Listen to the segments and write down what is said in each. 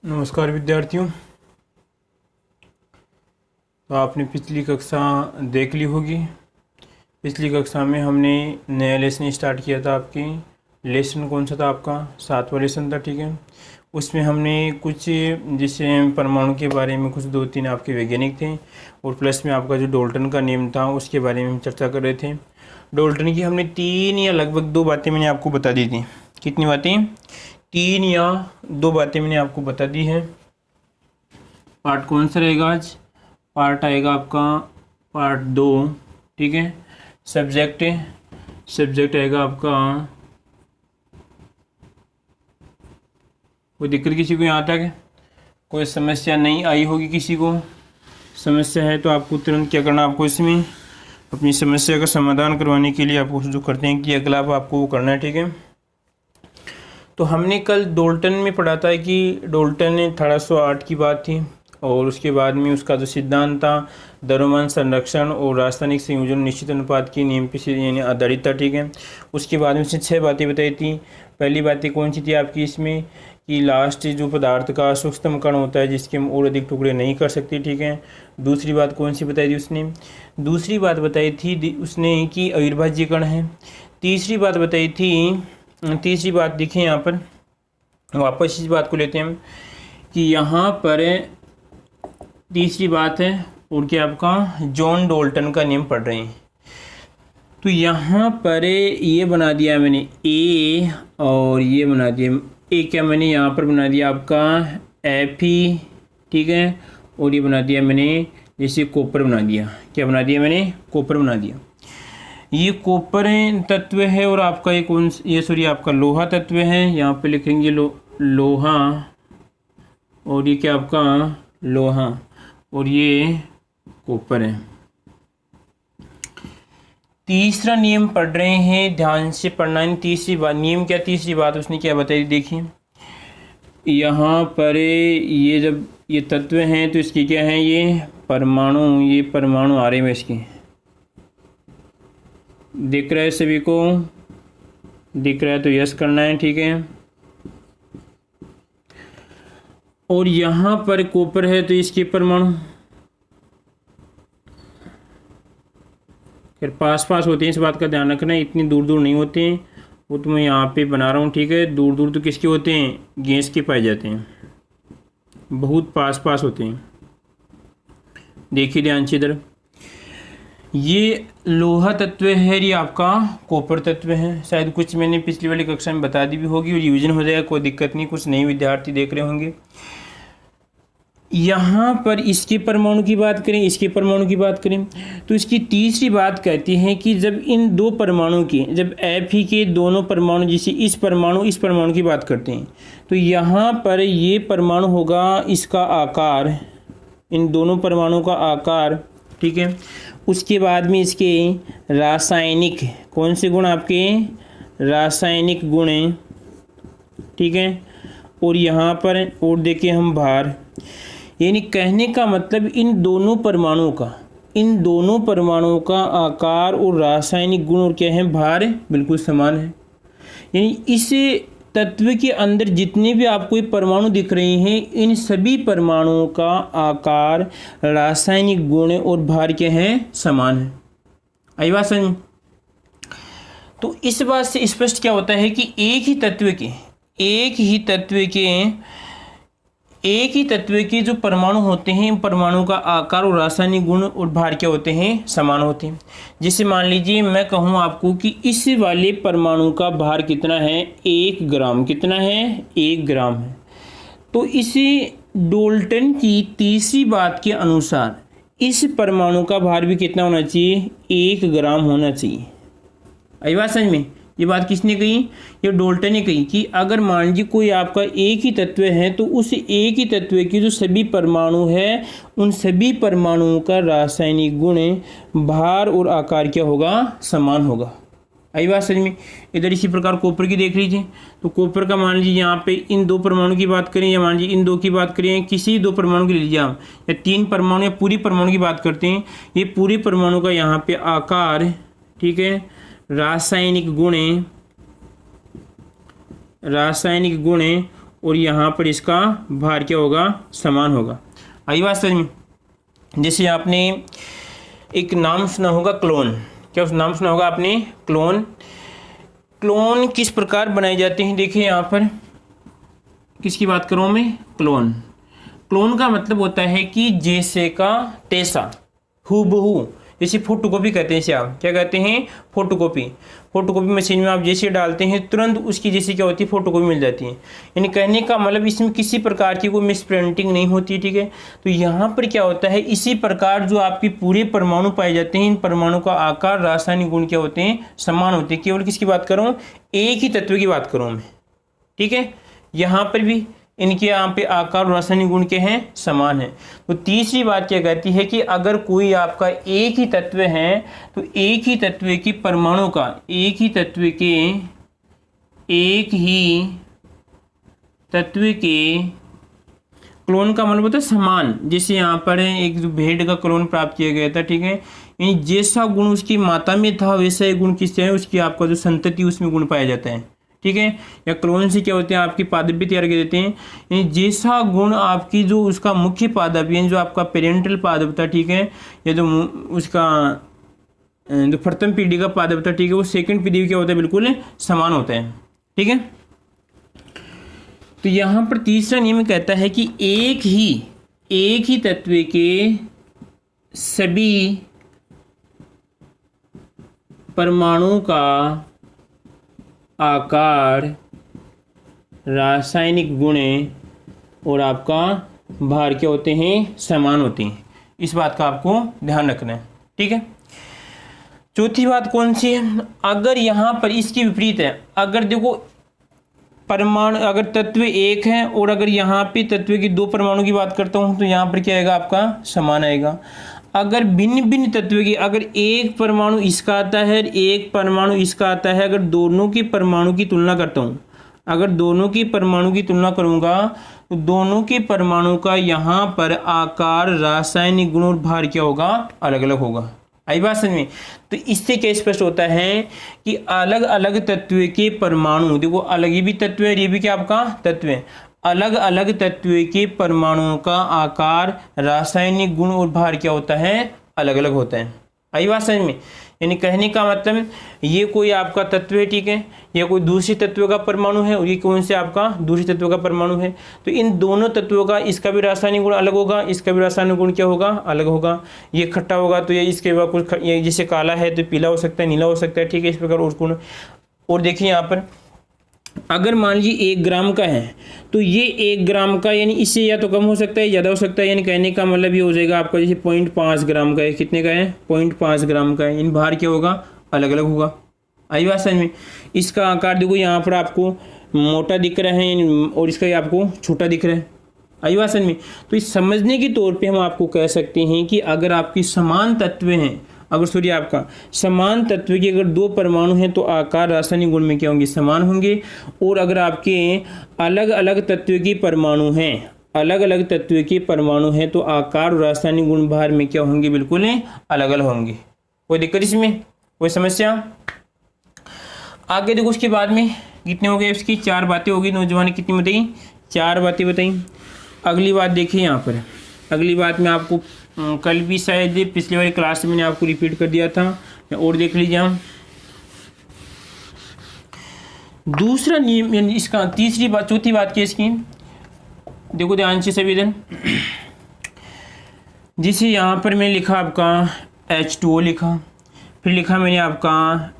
नमस्कार विद्यार्थियों। तो आपने पिछली कक्षा देख ली होगी। पिछली कक्षा में हमने नया लेसन स्टार्ट किया था। आपकी लेसन कौन सा था? आपका 7वां लेसन था, ठीक है। उसमें हमने कुछ जैसे परमाणु के बारे में कुछ 2-3 आपके वैज्ञानिक थे और प्लस में आपका जो डाल्टन का नियम था उसके बारे में हम चर्चा कर रहे थे। डाल्टन की हमने 3 या लगभग 2 बातें मैंने आपको बता दी थी। कितनी बातें? 3 या 2 बातें मैंने आपको बता दी है। पार्ट कौन सा रहेगा आज? पार्ट आएगा आपका पार्ट 2, ठीक है। सब्जेक्ट आएगा आपका। कोई दिक्कत किसी को यहाँ तक? कोई समस्या नहीं आई होगी किसी को? समस्या है तो आपको तुरंत क्या करना, आपको इसमें अपनी समस्या का समाधान करवाने के लिए आपको जो करते हैं कि अगला आपको वो करना है, ठीक है। तो हमने कल डाल्टन में पढ़ा था कि डाल्टन ने 1808 की बात थी और उसके बाद में उसका जो सिद्धांत था द्रव्यमान संरक्षण और रासायनिक संयोजन निश्चित अनुपात के नियम पे यानी आधारित था, ठीक है। उसके बाद में उसने 6 बातें बताई थी। पहली बातें कौन सी थी आपकी इसमें कि लास्ट जो पदार्थ का सूक्ष्म कण होता है जिसके हम और अधिक टुकड़े नहीं कर सकते, ठीक है। दूसरी बात कौन सी बताई थी उसने? दूसरी बात बताई थी उसने कि अविभाज्य कण है। तीसरी बात बताई थी, तीसरी बात देखें यहाँ पर, वापस इस बात को लेते हैं हम कि यहाँ पर तीसरी बात है और क्या आपका जॉन डाल्टन का नियम पढ़ रहे हैं। तो यहाँ पर ये बना दिया मैंने ए और ये बना दिया ए, क्या मैंने यहाँ पर बना दिया आपका Fe, ठीक है। और ये बना दिया मैंने जैसे कॉपर बना दिया। क्या बना दिया मैंने? कॉपर बना दिया। ये कॉपर तत्व है और आपका ये आपका लोहा तत्व है। यहाँ पे लिखेंगे लोहा और ये क्या आपका लोहा और ये कॉपर है। तीसरा नियम पढ़ रहे हैं, ध्यान से पढ़ना है। तीसरी बात नियम क्या? तीसरी बात उसने क्या बताई देखिए। यहाँ पर ये जब ये तत्व हैं तो इसकी क्या है? ये परमाणु आ रहे हैं इसके। दिख रहा है सभी को? दिख रहा है तो यस करना है, ठीक है। और यहाँ पर कॉपर है तो इसके परमाणु फिर पास होते हैं। इस बात का ध्यान रखना, इतनी दूर दूर नहीं होते हैं। वो तो मैं यहाँ पे बना रहा हूँ, ठीक है। दूर दूर तो किसके होते हैं? गैस के पाए जाते हैं। बहुत पास होते हैं। देखिए ध्यान से इधर, ये लोहा तत्व है, ये आपका कॉपर तत्व है। शायद कुछ मैंने पिछली वाली कक्षा में बता दी भी होगी और रिवीजन हो जाएगा, कोई दिक्कत नहीं। कुछ नए विद्यार्थी देख रहे होंगे। यहाँ पर इसके परमाणु की बात करें, इसके परमाणु की बात करें तो इसकी तीसरी बात कहती है कि जब इन दो परमाणु की, जब Fe के दोनों परमाणु, जैसे इस परमाणु की बात करते हैं तो यहाँ पर ये परमाणु होगा, इसका आकार, इन दोनों परमाणु का आकार, ठीक है। उसके बाद में इसके रासायनिक, कौन से गुण आपके? रासायनिक गुण, ठीक है। और यहाँ पर और देखिए हम भार, यानी कहने का मतलब इन दोनों परमाणुओं का आकार और रासायनिक गुण और क्या है? भार बिल्कुल समान है। यानी इस तत्व के अंदर जितने भी आपको ये परमाणु दिख रहे हैं, इन सभी परमाणुओं का आकार, रासायनिक गुण और भार क्या है? समान है। आई बात समझ? तो इस बात से स्पष्ट क्या होता है कि एक ही तत्व के जो परमाणु होते हैं, परमाणु का आकार और रासायनिक गुण और भार क्या होते हैं? समान होते हैं। जैसे मान लीजिए मैं कहूँ आपको कि इस वाले परमाणु का भार कितना है? 1 ग्राम। कितना है? 1 ग्राम है। तो इस डाल्टन की तीसरी बात के अनुसार इस परमाणु का भार भी कितना होना चाहिए? 1 ग्राम होना चाहिए। आई बात समझ में? ये बात किसने कही? ये डाल्टन ने कही कि अगर मान लीजिए कोई आपका एक ही तत्व है तो उस एक ही तत्व की जो सभी परमाणु है, उन सभी परमाणुओं का रासायनिक गुण, भार और आकार क्या होगा? समान होगा। आई बात समझ में? इधर इसी प्रकार कॉपर की देख लीजिए। तो कॉपर का मान लीजिए यहाँ पे इन 2 परमाणु की बात करें या मान लीजिए इन 2 की बात करें, किसी 2 परमाणु की ले लीजिए आप, या 3 परमाणु या पूरी परमाणु की बात करते हैं। ये पूरी परमाणु का यहाँ पे आकार, ठीक है, रासायनिक गुण और यहाँ पर इसका भार क्या होगा, समान होगा। आई बात समझ में। जैसे आपने एक नाम सुना होगा क्लोन, क्या उस नाम सुना होगा आपने, क्लोन। क्लोन किस प्रकार बनाए जाते हैं, देखिए यहाँ पर किसकी बात करूँ मैं, क्लोन। क्लोन का मतलब होता है कि जैसे का तैसा, हूबहू, जैसे फोटोकॉपी कहते हैं इसे, आप क्या कहते हैं, फोटोकॉपी। फोटोकॉपी मशीन में आप जैसे डालते हैं तुरंत उसकी जैसे क्या होती है, फोटोकॉपी मिल जाती है। यानी कहने का मतलब इसमें किसी प्रकार की कोई मिस प्रिंटिंग नहीं होती, ठीक है। तो यहाँ पर क्या होता है, इसी प्रकार जो आपके पूरे परमाणु पाए जाते हैं, इन परमाणु का आकार, रासायनिक गुण क्या होते हैं, समान होते हैं। केवल किसकी बात करूँ, एक ही तत्व की बात करूँ मैं, ठीक है। यहाँ पर भी इनके यहाँ पे आकार और रासायनिक गुण के हैं, समान है। तो तीसरी बात क्या कहती है कि अगर कोई आपका एक ही तत्व है तो एक ही तत्व की परमाणु का, एक ही तत्व के क्लोन का मतलब होता है समान। जैसे यहाँ पर एक भेड़ का क्लोन प्राप्त किया गया था, ठीक है। यानी जैसा गुण उसकी माता में था वैसा ही गुण किससे है, उसकी आपका जो संतति उसमें गुण पाया जाता है, ठीक है। या क्लोन से क्या होते हैं, आपकी पादप भी तैयार कर देते हैं। यानी जैसा गुण आपकी जो उसका मुख्य पादप यानी जो आपका पेरेंटल पादप था, ठीक है, या जो उसका जो प्रथम पीढ़ी का पादप था, ठीक है, वो सेकंड पीढ़ी में क्या होता है, बिल्कुल समान होता है, ठीक है। तो यहाँ पर तीसरा नियम कहता है कि एक ही तत्व के सभी परमाणु का आकार, रासायनिक गुण और आपका भार क्या होते हैं, समान होते हैं। इस बात का आपको ध्यान रखना है, ठीक है। चौथी बात कौन सी है, अगर यहाँ पर इसकी विपरीत है, अगर देखो परमाणु, अगर तत्व एक है और अगर यहाँ पे तत्व की दो परमाणु की बात करता हूँ तो यहाँ पर क्या आएगा, आपका समान आएगा। अगर भिन्न भिन्न तत्व की, अगर एक परमाणु इसका आता है, एक परमाणु इसका आता है, अगर दोनों की परमाणु की तुलना करता हूँ, अगर दोनों की परमाणु की तुलना करूँगा तो दोनों के परमाणु का यहाँ पर आकार, रासायनिक गुण और भार क्या होगा, अलग अलग होगा। आई बात समझ में। तो इससे क्या स्पष्ट होता है कि अलग अलग तत्व के परमाणु, देखो अलग ये भी तत्व है, ये भी क्या आपका तत्व है, अलग अलग तत्व के परमाणुओं का आकार, रासायनिक गुण और भार क्या होता है, अलग अलग होता है। आई बात समझ में। यानी कहने का मतलब ये कोई आपका तत्व है, ठीक है, या कोई दूसरे तत्व का परमाणु है और ये कौन से आपका दूसरे तत्व का परमाणु है। तो इन दोनों तत्वों का, इसका भी रासायनिक गुण अलग होगा, इसका भी रासायनिक गुण क्या होगा, अलग होगा। ये खट्टा होगा तो ये इसके बाद कुछ, ये जैसे काला है तो पीला हो सकता है, नीला हो सकता है, ठीक है, इस प्रकार और गुण। और देखिए यहाँ पर अगर मान लीजिए 1 ग्राम का है तो ये 1 ग्राम का यानी इससे या तो कम हो सकता है, ज़्यादा हो सकता है। यानी कहने का मतलब ये हो जाएगा आपका, जैसे 0.5 ग्राम का है, कितने का है, 0.5 ग्राम का है, इन भार क्या होगा, अलग अलग होगा। आई बात समझ में। इसका आकार देखो यहाँ पर आपको मोटा दिख रहा है और इसका आपको छोटा दिख रहा है। आई बात समझ में। तो इस समझने के तौर पर हम आपको कह सकते हैं कि अगर आपकी समान तत्व हैं, अगर सूर्य आपका समान तत्व के अगर 2 परमाणु हैं तो आकार, रासायनिक गुण में क्या होंगे, समान होंगे। और अगर आपके अलग अलग तत्व के परमाणु हैं, अलग अलग तत्व के परमाणु हैं तो आकार और रासायनिक गुण भार में क्या होंगे, बिल्कुल अलग अलग होंगे। कोई दिक्कत इसमें, कोई समस्या। आगे देखो उसके बाद में कितने हो गए, इसकी 4 बातें होगी। नौजवान कितनी बताई, 4 बातें बताई। अगली बात देखिए यहाँ पर, अगली बात में आपको कल भी शायद पिछले वाली क्लास में मैंने आपको रिपीट कर दिया था, और देख लीजिए हम। दूसरा नियम, इसका तीसरी बात, चौथी बात की इसकी देखो ध्यान से सभी जन। जिसे यहाँ पर मैंने लिखा आपका H2O लिखा, फिर लिखा मैंने आपका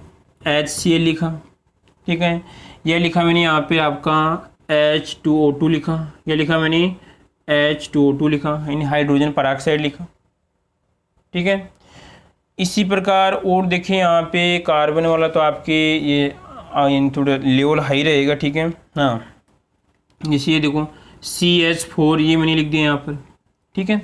HCl लिखा, ठीक है, यह लिखा मैंने यहाँ पे आपका H2O2 लिखा, यह लिखा मैंने H2O2 लिखा, यानी हाइड्रोजन पेरोक्साइड लिखा, ठीक है। इसी प्रकार और देखें यहाँ पे कार्बन वाला तो आपके ये थोड़ा लेवल हाई रहेगा, ठीक है। हाँ, जैसे ये देखो CH4 ये मैंने लिख दिया यहाँ पर, ठीक है।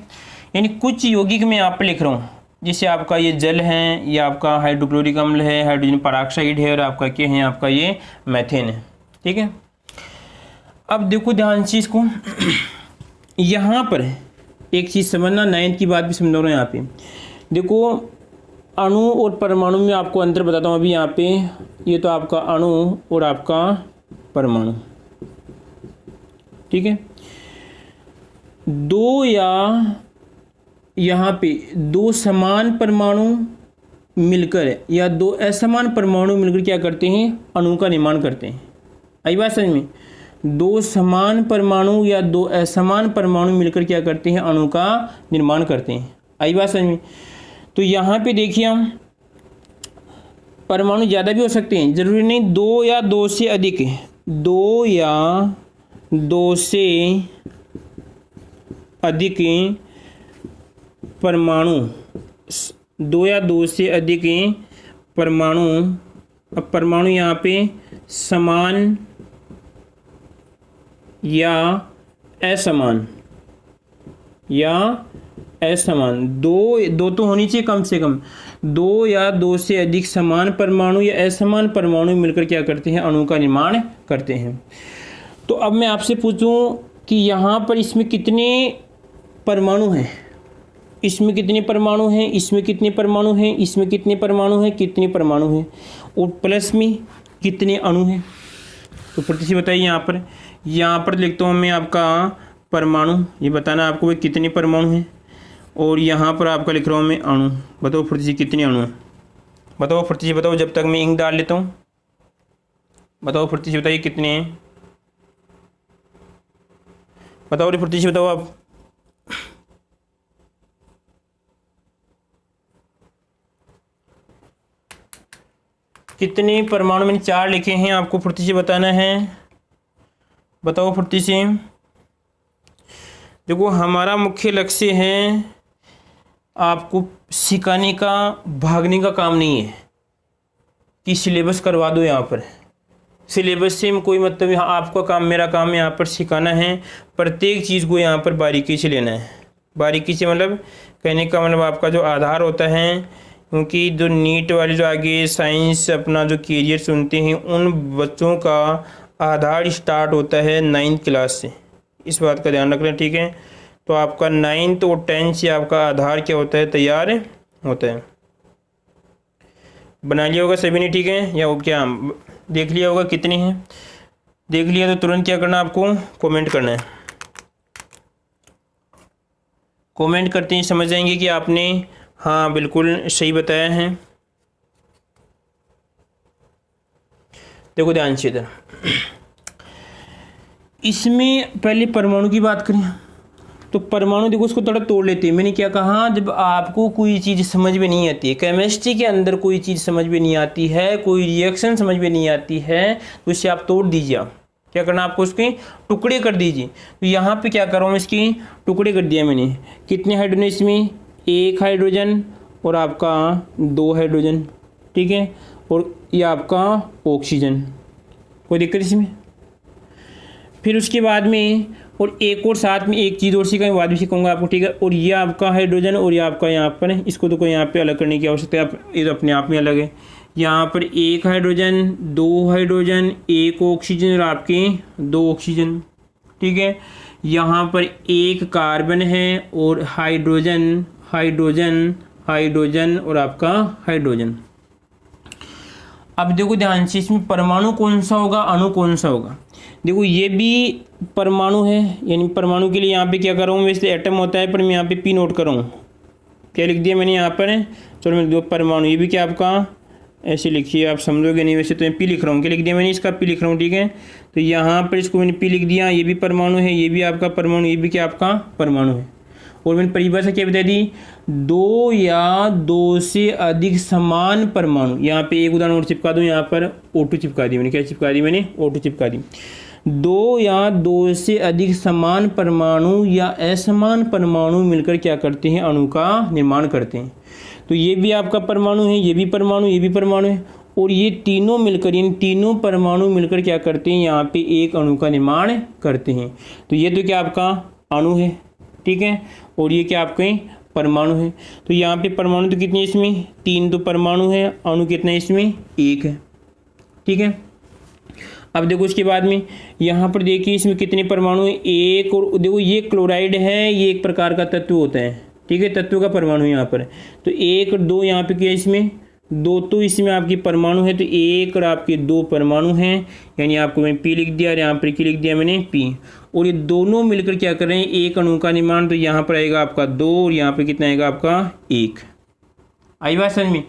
यानी कुछ यौगिक मैं यहाँ पर लिख रहा हूँ, जैसे आपका ये जल है, ये आपका हाइड्रोक्लोरिक अम्ल है, हाइड्रोजन पेरोक्साइड है, और आपका क्या है, आपका ये मैथेन है, ठीक है। अब देखो ध्यान से इसको यहाँ पर एक चीज़ समझना, 9th की बात भी समझ रहा हूँ। यहाँ पे देखो अणु और परमाणु में आपको अंतर बताता हूँ अभी। यहाँ पे ये तो आपका अणु और आपका परमाणु, ठीक है। दो या यहाँ पे दो समान परमाणु मिलकर या दो असमान परमाणु मिलकर क्या करते हैं, अणु का निर्माण करते हैं। आई बात समझ में? दो समान परमाणु या दो असमान परमाणु मिलकर क्या करते हैं, अणु का निर्माण करते हैं। आई बात समझ में? तो यहाँ पे देखिए हम परमाणु ज़्यादा भी हो सकते हैं, जरूरी नहीं दो या दो से अधिक, दो या दो से अधिक परमाणु, दो या दो से अधिक परमाणु। अब परमाणु यहाँ पे समान या असमान, दो तो होनी चाहिए कम से कम। दो या दो से अधिक समान परमाणु या असमान परमाणु मिलकर क्या करते हैं, अणु का निर्माण करते हैं। तो अब मैं आपसे पूछूं कि यहाँ पर इसमें कितने परमाणु हैं, इसमें कितने परमाणु हैं, इसमें कितने परमाणु हैं, इसमें कितने परमाणु हैं, कितने परमाणु हैं, और प्लस में कितने अणु हैं। तो फटाफट से बताइए। यहाँ पर लिखता हूँ मैं आपका परमाणु, ये बताना आपको भाई कितने परमाणु हैं, और यहाँ पर आपका लिख रहा हूँ मैं अणु। बताओ फटाफट से कितने अणु हैं, बताओ फटाफट से बताओ, जब तक मैं इंक डाल लेता हूँ। बताओ फटाफट से बताइए कितने हैं, बताओ फटाफट से बताओ आप। कितने परमाणु, मैंने 4 लिखे हैं, आपको फटाफट से बताना है। बताओ फटाफट से। देखो हमारा मुख्य लक्ष्य है आपको सिखाने का, भागने का काम नहीं है कि सिलेबस करवा दो। यहाँ पर सिलेबस से कोई मतलब, यहाँ आपका काम, मेरा काम यहाँ पर सिखाना है। प्रत्येक चीज़ को यहाँ पर बारीकी से लेना है। बारीकी से मतलब कहने का मतलब आपका जो आधार होता है, क्योंकि जो नीट वाले जो आगे साइंस अपना जो कैरियर चुनते हैं, उन बच्चों का आधार स्टार्ट होता है 9th क्लास से। इस बात का ध्यान रखना, ठीक है। तो आपका 9th और 10th से आपका आधार क्या होता है, तैयार होता है। बना लिया होगा सभी ने, ठीक है, या क्या देख लिया होगा कितनी है? देख लिया तो तुरंत क्या करना, आपको कमेंट करना है। कमेंट करते ही समझ जाएंगे कि आपने हाँ बिल्कुल सही बताया है। देखो ध्यान से इधर, इसमें पहले परमाणु की बात करें तो परमाणु देखो उसको थोड़ा तोड़ लेते हैं। मैंने क्या कहा, जब आपको कोई चीज़ समझ में नहीं आती है, केमिस्ट्री के अंदर कोई चीज़ समझ में नहीं आती है, कोई रिएक्शन समझ में नहीं आती है, तो इसे आप तोड़ दीजिए। आप क्या करना, आपको उसके टुकड़े कर दीजिए। तो यहाँ पे क्या कर रहा हूँ, इसकी टुकड़े कर दिया मैंने। कितने हाइड्रोजन इसमें, 1 हाइड्रोजन और आपका 2 हाइड्रोजन, ठीक है, और ये आपका ऑक्सीजन, कोई दिक्कत इसमें। फिर उसके बाद में और एक और साथ में एक चीज़ और सीखा, बाद में सीखूंगा आपको, ठीक है। और ये आपका हाइड्रोजन और ये आपका यहाँ पर है, इसको तो कोई यहाँ पे अलग करने की आवश्यकता है, ये तो अपने आप में अलग है। यहाँ पर 1 हाइड्रोजन, 2 हाइड्रोजन, 1 ऑक्सीजन और आपके 2 ऑक्सीजन, ठीक है। यहाँ पर 1 कार्बन है और हाइड्रोजन, हाइड्रोजन, हाइड्रोजन और आपका हाइड्रोजन। अब देखो ध्यान से, इसमें परमाणु कौन सा होगा, अणु कौन सा होगा। देखो ये भी परमाणु है, यानी परमाणु के लिए यहाँ पे क्या कर रहा हूँ, वैसे एटम होता है पर मैं यहाँ पे पी नोट कर रहा हूँ। क्या लिख दिया मैंने यहाँ पर, चलो मैं दो परमाणु, ये भी क्या आपका ऐसे लिखिए, आप समझोगे नहीं, वैसे तो मैं पी लिख रहा हूँ। क्या लिख दिया मैंने, इसका पी लिख रहा हूँ, ठीक है। तो यहाँ पर इसको मैंने पी लिख दिया, ये भी परमाणु है, ये भी आपका परमाणु, ये भी क्या आपका परमाणु है। और मैंने परिभाषा क्या बता दी, 2 या 2 से अधिक समान परमाणु। यहाँ पे एक उदाहरण और चिपका दूँ, यहाँ पर O2 चिपका दी मैंने। क्या चिपका दी मैंने, O2 चिपका दी। 2 या 2 से अधिक समान परमाणु या असमान परमाणु मिलकर क्या करते हैं, अणु का निर्माण करते हैं। तो ये भी आपका परमाणु है, ये भी परमाणु, ये भी परमाणु है, और ये तीनों मिलकर, इन तीनों परमाणु मिलकर क्या करते हैं, यहाँ पे एक अणु का निर्माण करते हैं। तो ये तो क्या आपका अणु है, ठीक है, और ये क्या आपके परमाणु है। तो यहाँ पे परमाणु तो कितने, इसमें 3 तो परमाणु है, अणु कितना इसमें 1 है, ठीक है। अब देखो इसके बाद में यहाँ पर देखिए इसमें कितने परमाणु है, 1, और देखो ये क्लोराइड है, ये एक प्रकार का तत्व होता है, ठीक है, तत्व का परमाणु यहाँ पर। तो 1 और 2 यहाँ पे क्या, इसमें दो तो इसमें आपकी परमाणु है, तो एक और आपके दो परमाणु हैं, यानी आपको मैं पी लिख दिया और यहाँ पर क्या लिख दिया मैंने पी। और ये दोनों मिलकर क्या कर रहे हैं, एक अणु का निर्माण। तो यहाँ पर आएगा आपका 2 और यहाँ पे कितना आएगा आपका 1। आई बात समझ में।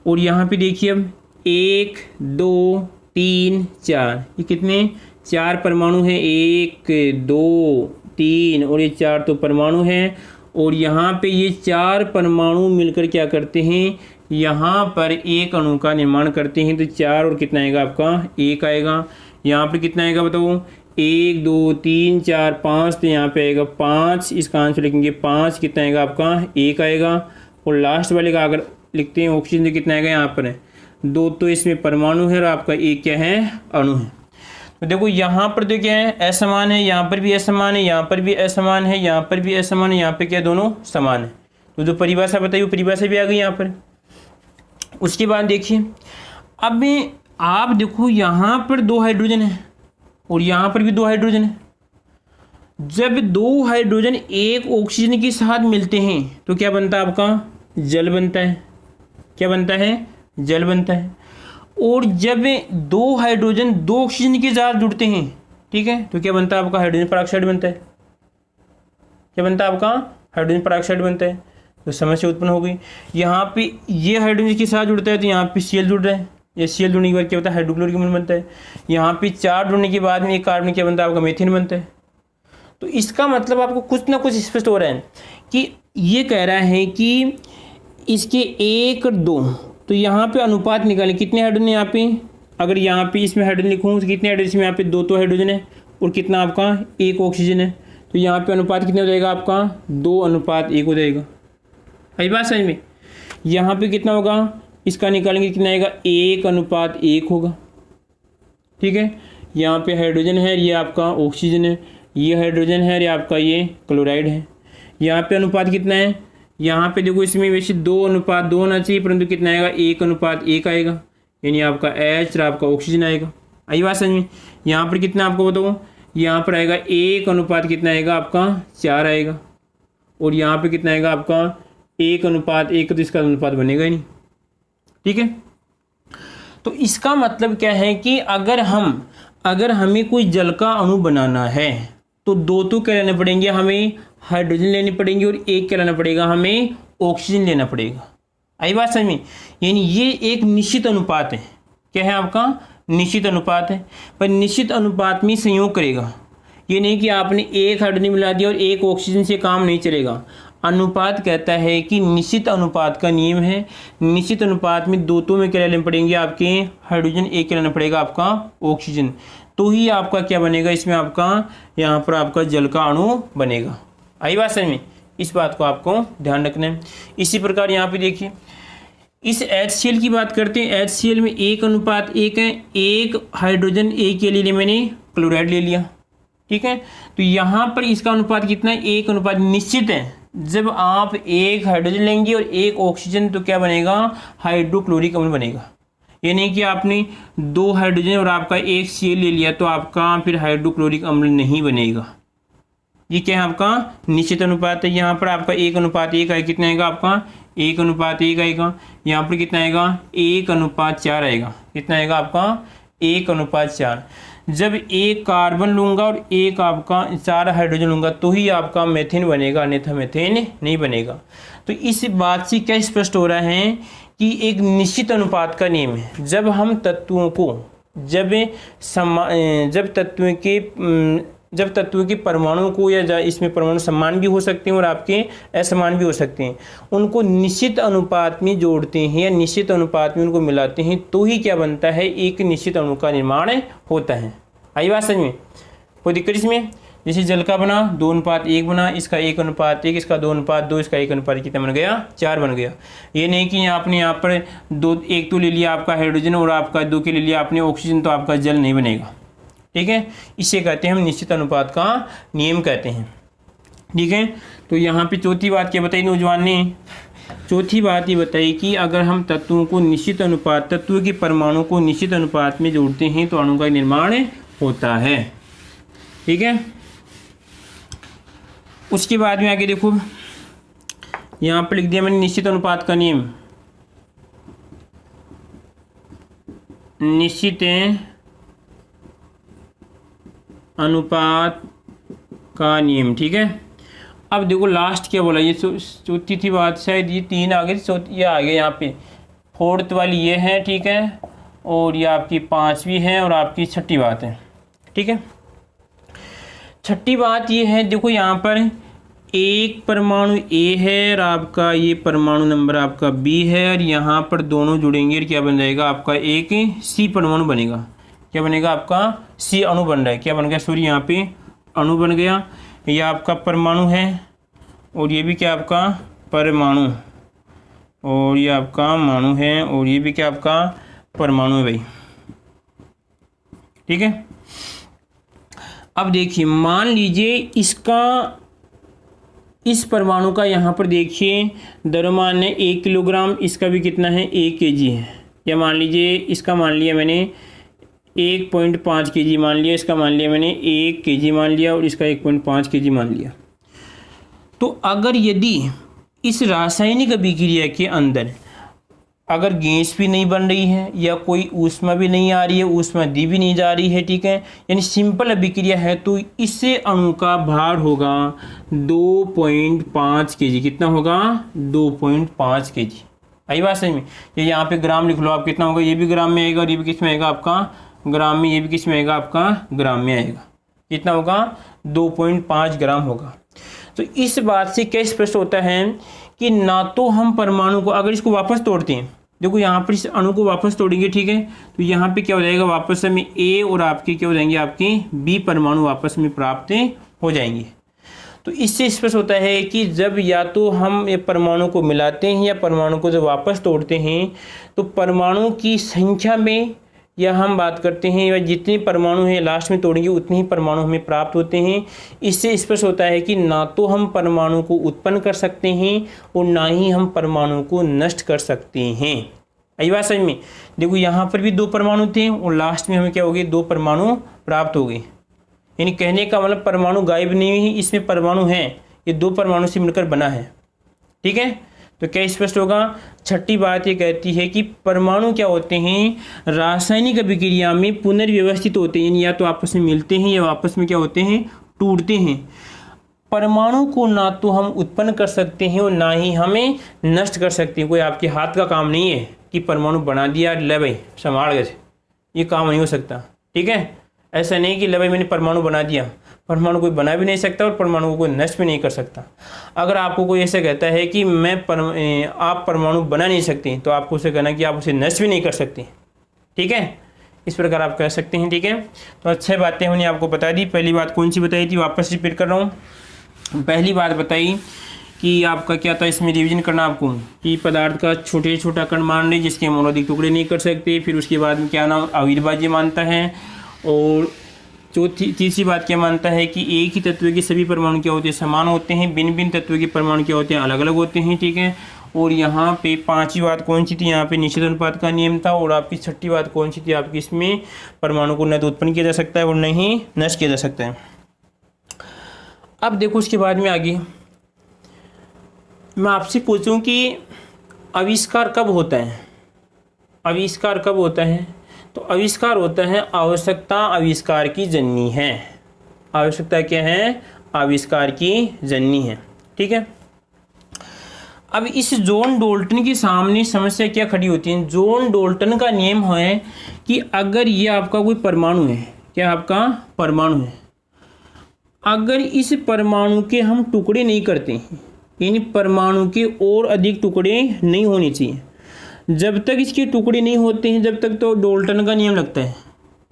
और यहाँ पे देखिए अब 1 2 3 4, ये कितने 4 परमाणु हैं, 1 2 3 और ये 4 तो परमाणु हैं। और यहाँ पे ये 4 परमाणु मिलकर क्या करते हैं, यहाँ पर एक अणु का निर्माण करते हैं। तो 4 और कितना आएगा आपका 1 आएगा। यहाँ पर कितना आएगा बताओ, 1 2 3 4 5, तो यहाँ पे आएगा 5, इसका आंसर लिखेंगे 5, कितना आएगा आपका 1 आएगा। और लास्ट वाले का अगर लिखते हैं ऑक्सीजन, तो कितना आएगा यहाँ पर है 2, तो इसमें परमाणु है और आपका 1 क्या है अणु है। तो देखो यहाँ पर तो क्या है असमान है, यहाँ पर भी असमान है, यहाँ पर भी असमान है, यहाँ पर भी असमान है, यहाँ पे क्या दोनों समान है। तो जो परिभाषा बताई वो परिभाषा भी आ गई यहाँ पर। उसके बाद देखिए अब आप देखो यहाँ पर 2 हाइड्रोजन है और यहाँ पर भी 2 हाइड्रोजन है। जब 2 हाइड्रोजन एक ऑक्सीजन के साथ मिलते हैं तो क्या बनता है आपका जल बनता है। क्या बनता है, जल बनता है। और जब 2 हाइड्रोजन 2 ऑक्सीजन के साथ जुड़ते हैं, ठीक है, तो क्या बनता है आपका हाइड्रोजन पेरोक्साइड बनता है। क्या बनता है आपका हाइड्रोजन पेरोक्साइड बनता है। तो समस्या उत्पन्न हो गई। यहाँ पे ये हाइड्रोजन के साथ जुड़ता है तो यहाँ पे Cl जुड़ रहा है, ये Cl जुड़ने के बाद क्या होता है हाइड्रोक्लोरिक अम्ल बनता है। यहाँ पे 4 जुड़ने के बाद में एक कार्बन क्या बनता है आपका मीथेन बनता है। तो इसका मतलब आपको कुछ ना कुछ स्पष्ट हो रहा है कि ये कह रहा है कि इसके 1 और 2, तो यहाँ पे अनुपात निकाले कितने हाइड्रोजन है यहाँ पे। अगर यहाँ पे इसमें हाइड्रोजन लिखूँ तो कितने हाइड्रोजन, इसमें यहाँ पे 2 तो हाइड्रोजन है और कितना आपका 1 ऑक्सीजन है। तो यहाँ पे अनुपात कितना हो जाएगा आपका 2:1 हो जाएगा। आई बात समझ में। यहाँ पे कितना होगा, इसका निकालेंगे कितना आएगा 1:1 होगा। ठीक है, यहाँ पे हाइड्रोजन है, ये आपका ऑक्सीजन है, ये हाइड्रोजन है, ये आपका ये क्लोराइड है। यहाँ पे अनुपात कितना है, यहाँ पे देखो इसमें वैसे 2:2 होना चाहिए, परंतु कितना आएगा 1:1 आएगा, यानी आपका H और आपका ऑक्सीजन आएगा। आई बात समझ में। यहाँ पर कितना आपको बताओ, यहाँ पर आएगा 1:, कितना आएगा आपका 4 आएगा। और यहाँ पे कितना आएगा आपका 1:1, तो इसका अनुपात बनेगा ही नहीं। ठीक है, तो इसका मतलब क्या है कि अगर हमें कोई जल का अणु बनाना है तो 2 तो क्या लेने पड़ेंगे, हमें हाइड्रोजन लेनी पड़ेंगे और 1 क्या लेना पड़ेगा, हमें ऑक्सीजन लेना पड़ेगा। आई बात समझ में। यानी ये एक निश्चित अनुपात है। क्या है आपका निश्चित अनुपात है, पर निश्चित अनुपात में संयोग करेगा। ये नहीं कि आपने 1 हाइड्रोजन मिला दिया और 1 ऑक्सीजन से काम नहीं चलेगा। अनुपात कहता है कि निश्चित अनुपात का नियम है, निश्चित अनुपात में 2 तो में क्या लेने पड़ेंगे आपके हाइड्रोजन, 1 क्या लेना पड़ेगा आपका ऑक्सीजन, तो ही आपका क्या बनेगा, इसमें आपका यहाँ पर आपका जल का अणु बनेगा। आई बात समझ में। इस बात को आपको ध्यान रखना है। इसी प्रकार यहाँ पे देखिए इस HCl की बात करते हैं। HCl में 1:1 है, 1 हाइड्रोजन एक के लिए मैंने क्लोराइड ले लिया। ठीक है, तो यहाँ पर इसका अनुपात कितना है, 1:, निश्चित है। जब आप 1 हाइड्रोजन लेंगे और 1 ऑक्सीजन तो क्या बनेगा, हाइड्रोक्लोरिक अम्ल बनेगा। ये नहीं कि आपने 2 हाइड्रोजन और आपका 1 Cl ले लिया तो आपका फिर हाइड्रोक्लोरिक अम्ल नहीं बनेगा। ये क्या है आपका निश्चित अनुपात है। यहाँ पर आपका 1:1 है, कितना आएगा आपका 1:1 आएगा। यहाँ पर कितना आएगा 1:4 आएगा। कितना आएगा आपका 1:4। जब 1 कार्बन लूँगा और 1 आपका 4 हाइड्रोजन लूँगा तो ही आपका मेथेन बनेगा, अन्यथा मेथेन नहीं बनेगा। तो इस बात से क्या स्पष्ट हो रहा है कि एक निश्चित अनुपात का नियम है। जब हम तत्वों को जब तत्व के परमाणुओं को, या इसमें परमाणु समान भी हो सकते हैं और आपके असमान भी हो सकते हैं, उनको निश्चित अनुपात में जोड़ते हैं या निश्चित अनुपात में उनको मिलाते हैं तो ही क्या बनता है, एक निश्चित अणु का निर्माण होता है। आई बात समझ में। कोई दिक्कत इसमें। जैसे जल का बना 2:1 बना, इसका 1:1, इसका 2:2, इसका 1:1 कितना बन गया 4 बन गया। ये नहीं कि आपने यहाँ पर 1 तो ले लिया आपका हाइड्रोजन और आपका 2 के ले लिया आपने ऑक्सीजन, तो आपका जल नहीं बनेगा। ठीक है, इसे कहते हैं हम निश्चित अनुपात का नियम कहते हैं। ठीक है, तो यहाँ पे चौथी बात क्या बताई नौजवान ने, चौथी बात ये बताई कि अगर हम तत्वों को निश्चित अनुपात, तत्व के परमाणु को निश्चित अनुपात में जोड़ते हैं तो अणु का निर्माण होता है। ठीक है, उसके बाद में आगे देखो, यहाँ पर लिख दिया मैंने निश्चित अनुपात का नियम। निश्चित अनुपात का नियम। ठीक है, अब देखो लास्ट क्या बोला, ये चौथी थी बात, शायद ये 3 आ गई, ये आ गया यहाँ पे, फोर्थ वाली ये है। ठीक है, और ये आपकी 5वीं है और आपकी 6ठी बात है। ठीक है, 6ठी बात ये है, देखो यहाँ पर एक परमाणु ए है और आपका ये परमाणु नंबर आपका बी है, और यहाँ पर दोनों जुड़ेंगे और क्या बन जाएगा आपका एक सी परमाणु बनेगा। क्या बनेगा आपका सी अणु बन रहा है। क्या बन गया, सॉरी यहाँ पे अणु बन गया। ये आपका परमाणु है और ये भी क्या आपका परमाणु, और ये आपका माणु है, और ये भी क्या आपका परमाणु है भाई। ठीक है, अब देखिए मान लीजिए इसका, इस परमाणु का यहाँ पर देखिए द्रव्यमान है 1 किलोग्राम, इसका भी कितना है 1 kg है। या मान लीजिए इसका मान लिया मैंने 1.5 kg मान लिया, इसका मान लिया मैंने 1 kg मान लिया, और इसका 1.5 kg मान लिया। तो अगर यदि इस रासायनिक अभिक्रिया के अंदर अगर गैस भी नहीं बन रही है या कोई ऊष्मा भी नहीं आ रही है, ऊष्मा दी भी नहीं जा रही है, ठीक है, यानी सिंपल अभिक्रिया है, तो इससे अणु का भार होगा 2.5 kg। कितना होगा 2.5 kg। आई बात समझ में। ये यहाँ पे ग्राम लिख लो आप, कितना होगा, ये भी ग्राम में आएगा और ये भी किस में आएगा आपका ग्राम में, ये भी किस में आएगा आपका ग्राम में आएगा। कितना होगा 2.5 ग्राम होगा। तो इस बात से क्या स्पष्ट होता है कि ना तो हम परमाणु को अगर इसको वापस तोड़ते हैं, देखो यहाँ पर इस अणु को वापस तोड़ेंगे, ठीक है, तो यहाँ पे क्या हो जाएगा वापस हमें ए और आपके क्या हो जाएंगे आपके बी परमाणु वापस में प्राप्त हो जाएंगे। तो इससे स्पष्ट होता है कि जब या तो हम ये परमाणु को मिलाते हैं या परमाणु को जब वापस तोड़ते हैं, तो परमाणु की संख्या में या हम बात करते हैं या जितने परमाणु हैं लास्ट में तोड़ेंगे उतने ही परमाणु हमें प्राप्त होते हैं। इससे स्पष्ट होता है कि ना तो हम परमाणु को उत्पन्न कर सकते हैं और ना ही हम परमाणु को नष्ट कर सकते हैं। आई बात समझ में। देखो यहाँ पर भी 2 परमाणु थे और लास्ट में हमें क्या हो गए 2 परमाणु प्राप्त हो गए। यानी कहने का मतलब परमाणु गायब नहीं हुई, इसमें परमाणु है, ये 2 परमाणु से मिलकर बना है। ठीक है, तो क्या स्पष्ट होगा। 6ठी बात ये कहती है कि परमाणु क्या होते हैं रासायनिक अभिक्रिया में पुनर्व्यवस्थित होते हैं, या तो आपस में मिलते हैं या आपस में क्या होते हैं टूटते हैं। परमाणु को ना तो हम उत्पन्न कर सकते हैं और ना ही हमें नष्ट कर सकते हैं। कोई आपके हाथ का काम नहीं है कि परमाणु बना दिया ले भाई संभाल गए, ये काम नहीं हो सकता। ठीक है, ऐसा नहीं कि ले भाई मैंने परमाणु बना दिया, परमाणु कोई बना भी नहीं सकता और परमाणु को कोई नष्ट भी नहीं कर सकता। अगर आपको कोई ऐसा कहता है कि आप परमाणु बना नहीं सकते, तो आपको उसे कहना कि आप उसे नष्ट भी नहीं कर सकते। ठीक है, इस प्रकार आप कह सकते हैं। ठीक है, तो अच्छी बातें हमने आपको बता दी। पहली बात कौन सी बताई थी, वापस रिपीट कर रहा हूँ। पहली बात बताई कि आपका क्या था, इसमें रिविजन करना आपको कि पदार्थ का छोटे छोटा कण मान रहे जिसके हम अधिक टुकड़े नहीं कर सकते। फिर उसके बाद में क्या नाम अविभाज्य मानता है, और तीसरी बात क्या मानता है कि एक ही तत्व के सभी परमाणु क्या होते हैं समान होते हैं, भिन्न भिन्न तत्व के परमाणु क्या होते हैं अलग अलग होते हैं। ठीक है, और यहाँ पे 5वीं बात कौन सी थी, यहाँ पे निश्चित अनुपात का नियम था। और आपकी 6ठी बात कौन सी थी, आपकी इसमें परमाणु को न तो उत्पन्न किया जा सकता है और न ही नष्ट किया जा सकता है। अब देखो उसके बाद में आगे मैं आपसे पूछूं कि आविष्कार कब होता है। आविष्कार कब होता है, तो आविष्कार होता है आवश्यकता आविष्कार की जननी है। आवश्यकता क्या है, आविष्कार की जननी है। ठीक है, अब इस जॉन डाल्टन के सामने समस्या क्या खड़ी होती है। जॉन डाल्टन का नियम है कि अगर ये आपका कोई परमाणु है, क्या आपका परमाणु है, अगर इस परमाणु के हम टुकड़े नहीं करते हैं, यानी परमाणु के और अधिक टुकड़े नहीं होने चाहिए, जब तक इसके टुकड़े नहीं होते हैं जब तक तो डाल्टन का नियम लगता है।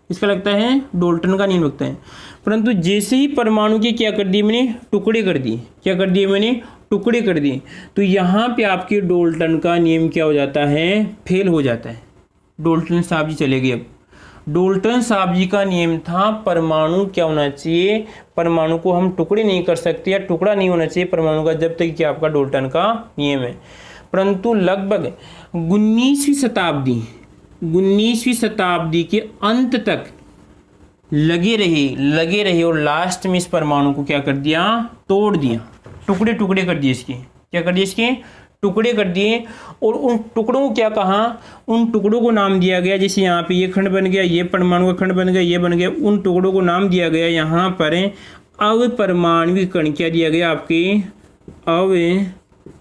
इसका लगता है डाल्टन का नियम लगता है। परंतु जैसे ही परमाणु के क्या कर दिए मैंने टुकड़े कर दिए, क्या कर दिए मैंने टुकड़े कर दिए, तो यहाँ पे आपके डाल्टन का नियम क्या हो जाता है, फेल हो जाता है। डाल्टन साहब जी चले गए। अब डाल्टन साहब जी का नियम था परमाणु क्या होना चाहिए, परमाणु को हम टुकड़े नहीं कर सकते या टुकड़ा नहीं होना चाहिए परमाणु का, जब तक कि आपका डाल्टन का नियम है। परंतु लगभग 19वीं शताब्दी के अंत तक लगे रहे और लास्ट में इस परमाणु को क्या कर दिया, तोड़ दिया, टुकड़े टुकड़े कर दिए। इसके क्या कर दिए, इसके टुकड़े कर दिए और उन टुकड़ों को क्या कहा, उन टुकड़ों को नाम दिया गया। जैसे यहाँ पे ये खंड बन गया, ये परमाणु का खंड बन गया, ये बन गया, उन टुकड़ों को नाम दिया गया यहाँ पर अवपरमाणविक कण। क्या दिया गया आपके,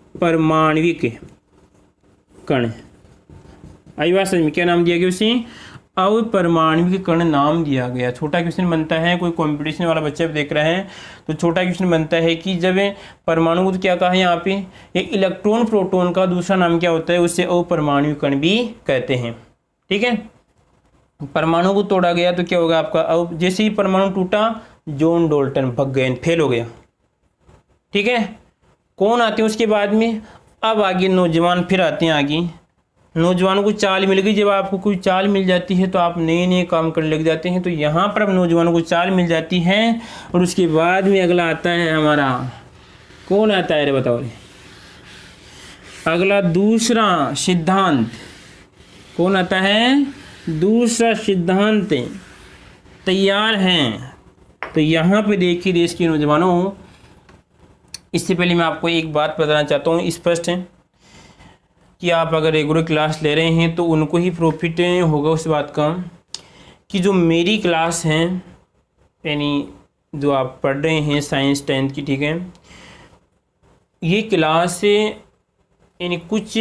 अवपरमाणविक कण। आई बात समझ में, क्या नाम दिया गया उसे, अवपरमाणविक कण नाम दिया गया। छोटा क्वेश्चन बनता है, कोई कंपटीशन वाला बच्चा भी देख रहा है तो छोटा क्वेश्चन बनता है कि जब परमाणु को तो क्या कहा है यहाँ पे, एक इलेक्ट्रॉन प्रोटॉन का दूसरा नाम क्या होता है, उससे अवपरमाणविक कण भी कहते हैं। ठीक है, परमाणु को तोड़ा गया तो क्या होगा आपका, जैसे ही परमाणु टूटा जॉन डाल्टन भग गए, फेल हो गया। ठीक है, कौन आते हैं उसके बाद में, अब आगे नौजवान फिर आते हैं। आगे नौजवानों को चाल मिल गई, जब आपको कोई चाल मिल जाती है तो आप नए नए काम करने लग जाते हैं। तो यहाँ पर अब नौजवानों को चाल मिल जाती है और उसके बाद में अगला आता है हमारा, कौन आता है रे बताओ रे, अगला दूसरा सिद्धांत। कौन आता है, दूसरा सिद्धांत तैयार हैं। तो यहाँ पे देखिए देश के नौजवानों, इससे पहले मैं आपको एक बात बताना चाहता हूँ, स्पष्ट है कि आप अगर रेगुलर क्लास ले रहे हैं तो उनको ही प्रॉफिट होगा उस बात का, कि जो मेरी क्लास है यानी जो आप पढ़ रहे हैं साइंस 10th की, ठीक है, ये क्लास यानी कुछ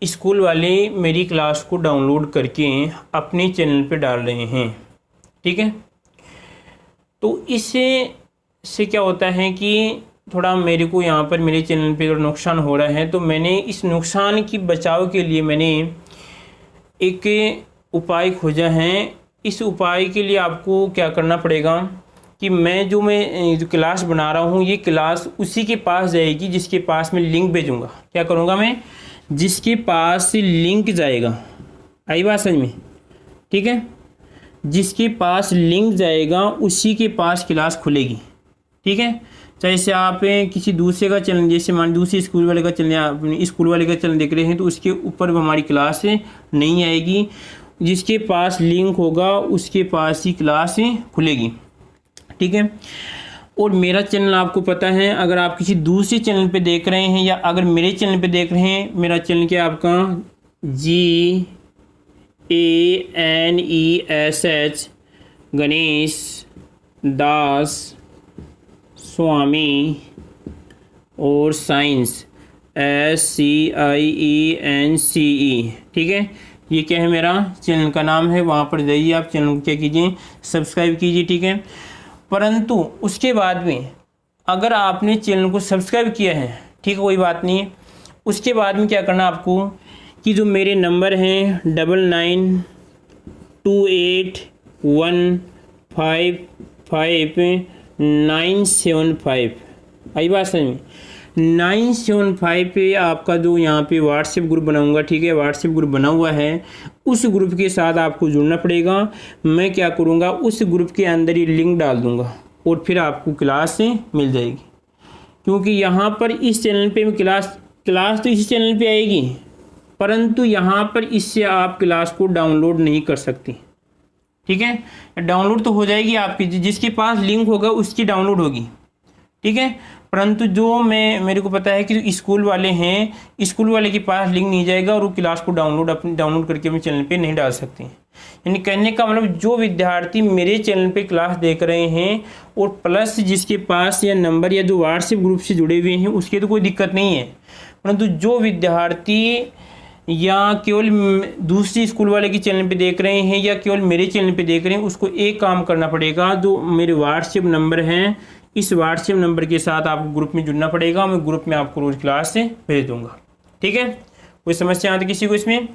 स्कूल वाले मेरी क्लास को डाउनलोड करके अपने चैनल पे डाल रहे हैं। ठीक है, तो इससे क्या होता है कि थोड़ा मेरे को यहाँ पर मेरे चैनल पे थोड़ा नुकसान हो रहा है। तो मैंने इस नुकसान की बचाव के लिए मैंने एक उपाय खोजा है। इस उपाय के लिए आपको क्या करना पड़ेगा कि मैं जो क्लास बना रहा हूँ, ये क्लास उसी के पास जाएगी जिसके पास मैं लिंक भेजूँगा। क्या करूँगा मैं, जिसके पास लिंक जाएगा। आई बात समझ में, ठीक है, जिसके पास लिंक जाएगा उसी के पास क्लास खुलेगी। ठीक है, चाहे से आप किसी दूसरे का चैनल, जैसे मान दूसरे स्कूल वाले का चैनल या अपने स्कूल वाले का चैनल देख रहे हैं तो उसके ऊपर हमारी क्लास नहीं आएगी। जिसके पास लिंक होगा उसके पास ही क्लास खुलेगी। ठीक है, और मेरा चैनल आपको पता है, अगर आप किसी दूसरे चैनल पे देख रहे हैं या अगर मेरे चैनल पे देख रहे हैं, मेरा चैनल क्या है आपका, GANESH गणेश दास स्वामी और साइंस SCIENCE। ठीक है, ये क्या है, मेरा चैनल का नाम है। वहाँ पर जाइए, आप चैनल को क्या कीजिए, सब्सक्राइब कीजिए। ठीक है, परंतु उसके बाद में अगर आपने चैनल को सब्सक्राइब किया है, ठीक है, कोई बात नहीं है, उसके बाद में क्या करना आपको कि जो मेरे नंबर हैं 9928155975। आई बात समझ में, 975 पे आपका जो यहाँ पे व्हाट्सएप ग्रुप बनाऊंगा। ठीक है, व्हाट्सएप ग्रुप बना हुआ है, उस ग्रुप के साथ आपको जुड़ना पड़ेगा। मैं क्या करूँगा, उस ग्रुप के अंदर ही लिंक डाल दूँगा और फिर आपको क्लास मिल जाएगी। क्योंकि यहाँ पर इस चैनल पे क्लास तो इस चैनल पे आएगी, परंतु यहाँ पर इससे आप क्लास को डाउनलोड नहीं कर सकती। ठीक है, डाउनलोड तो हो जाएगी आपकी, जिसके पास लिंक होगा उसकी डाउनलोड होगी। ठीक है, परंतु जो मेरे को पता है कि स्कूल वाले हैं, स्कूल वाले के पास लिंक नहीं जाएगा और वो क्लास को डाउनलोड करके अपने चैनल पे नहीं डाल सकते। यानी कहने का मतलब, जो विद्यार्थी मेरे चैनल पे क्लास देख रहे हैं और प्लस जिसके पास या नंबर या जो व्हाट्सएप ग्रुप से जुड़े हुए हैं, उसके तो कोई दिक्कत नहीं है। परंतु जो विद्यार्थी या केवल दूसरी स्कूल वाले के चैनल पे देख रहे हैं या केवल मेरे चैनल पे देख रहे हैं, उसको एक काम करना पड़ेगा। जो मेरे व्हाट्सएप नंबर हैं, इस व्हाट्सएप नंबर के साथ आपको ग्रुप में जुड़ना पड़ेगा। मैं ग्रुप में आपको रोज क्लास से भेज दूंगा। ठीक है, कोई समस्या आती किसी को इसमें?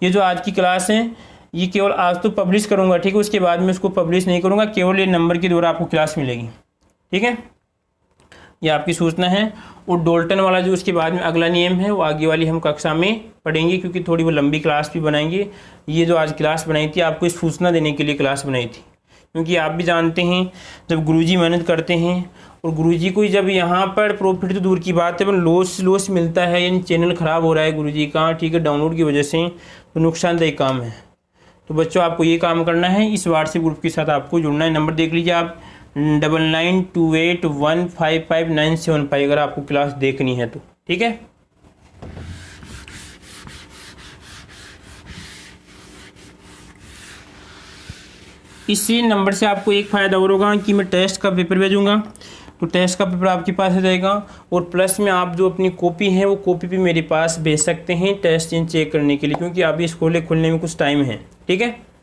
ये जो आज की क्लास है ये केवल आज तो पब्लिश करूंगा, ठीक है, उसके बाद में उसको पब्लिश नहीं करूंगा, केवल ये नंबर के द्वारा आपको क्लास मिलेगी। ठीक है, ये आपकी सूचना है। और डाल्टन वाला जो उसके बाद में अगला नियम है वो आगे वाली हम कक्षा में पढ़ेंगे, क्योंकि थोड़ी वो लंबी क्लास भी बनाएंगे। ये जो आज क्लास बनाई थी आपको इस सूचना देने के लिए क्लास बनाई थी, क्योंकि आप भी जानते हैं जब गुरुजी मेहनत करते हैं और गुरुजी को जब यहाँ पर प्रॉफिट तो दूर की बात है, पर लॉस मिलता है, यानी चैनल ख़राब हो रहा है गुरुजी का, ठीक है, डाउनलोड की वजह से, तो नुकसानदेह काम है। तो बच्चों आपको ये काम करना है, इस व्हाट्सएप ग्रुप के साथ आपको जुड़ना है। नंबर देख लीजिए आप, 9928155975, अगर आपको क्लास देखनी है तो। ठीक है। इसी नंबर से आपको एक फ़ायदा और होगा कि मैं टेस्ट का पेपर भेजूँगा, तो टेस्ट का पेपर आपके पास आ जाएगा और प्लस में आप जो अपनी कॉपी है वो कॉपी भी मेरे पास भेज सकते हैं टेस्ट चेक करने के लिए, क्योंकि अभी स्कूलें खुलने में कुछ टाइम है। ठीक है।